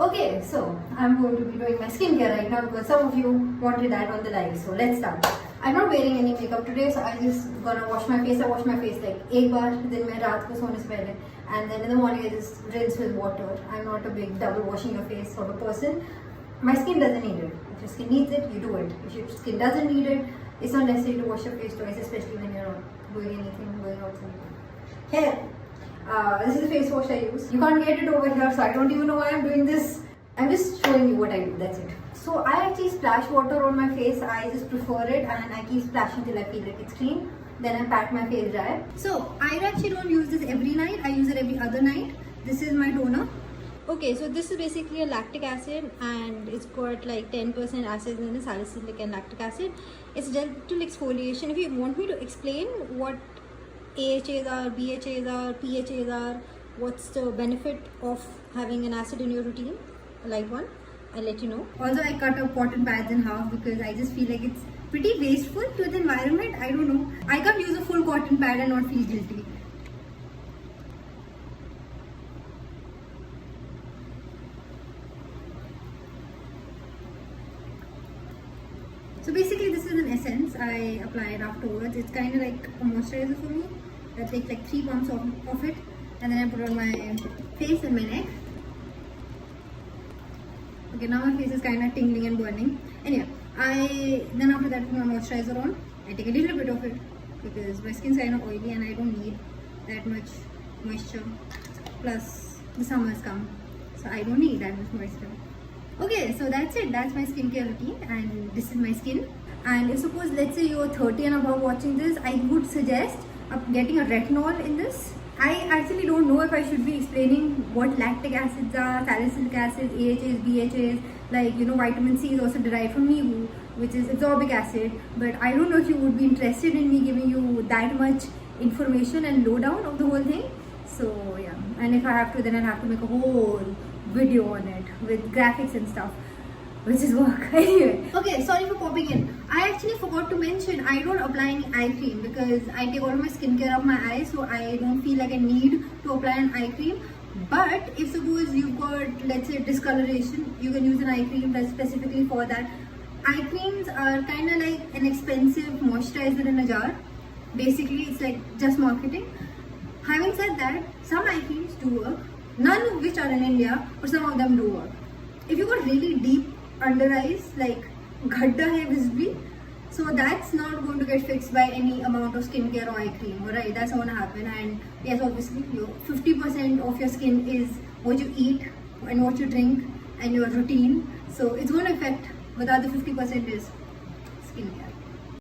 Okay, so I'm going to be doing my skincare right now because some of you wanted that on the live. So let's start. I'm not wearing any makeup today, so I'm just gonna wash my face. I wash my face like एक बार दिन में रात को सोने से पहले, and then in the morning I just rinse with water. I'm not a big double washing your face sort of person. My skin doesn't need it. If your skin needs it, you do it. If your skin doesn't need it, it's not necessary to wash your face twice, especially when you're not doing anything, going outside. Hair. This is the face wash I use. You can't get it over here, so I don't even know why I'm doing this. I'm just showing you what I do, that's it. So I actually splash water on my face. I just prefer it and I keep splashing till I feel like it's clean. Then I pat my face dry. So I actually don't use this every night. I use it every other night. This is my toner. Okay, so this is basically a lactic acid and it's got like 10% acids in it, salicylic and lactic acid. It's gentle exfoliation. If you want me to explain what AHAs are, BHAs are, PHAs are, what's the benefit of having an acid in your routine, a light one, I'll let you know. Also, I cut up cotton pads in half because I just feel like it's pretty wasteful to the environment. I don't know. I can't use a full cotton pad and not feel guilty. So basically this is an essence. I apply it afterwards. It's kind of like a moisturizer for me. I take like 3 pumps of it and then I put it on my face and my neck. Okay, now my face is kind of tingling and burning. Anyway, then after that put my moisturizer on. I take a little bit of it because my skin's kind of oily and I don't need that much moisture. Plus the summer's come, so I don't need that much moisture. Okay, so that's it. That's my skincare routine and this is my skin. And if suppose let's say you're 30 and above watching this, I would suggest getting a retinol in this. I actually don't know if I should be explaining what lactic acids are, salicylic acid, AHAs, BHAs, like vitamin C is also derived from Nibu, which is ascorbic acid. But I don't know if you would be interested in me giving you that much information and lowdown of the whole thing. So yeah, and if I have to, then I'll have to make a whole video on it with graphics and stuff, which is work. Anyway, okay, sorry for popping in. I actually forgot to mention I don't apply any eye cream because I take all of my skincare of my eyes, so I don't feel like I need to apply an eye cream. But if suppose you've got, let's say, discoloration, you can use an eye cream that's specifically for that. Eye creams are kind of like an expensive moisturizer in a jar. Basically, it's like just marketing. Having said that, some eye creams do work, none of which are in India, but some of them do work. If you got really deep under eyes, like ghadda hai visibly, so that's not going to get fixed by any amount of skincare or eye cream, alright? That's not going to happen. And yes, obviously, 50% of your skin is what you eat and what you drink and your routine, so it's going to affect, but the other 50% is skincare.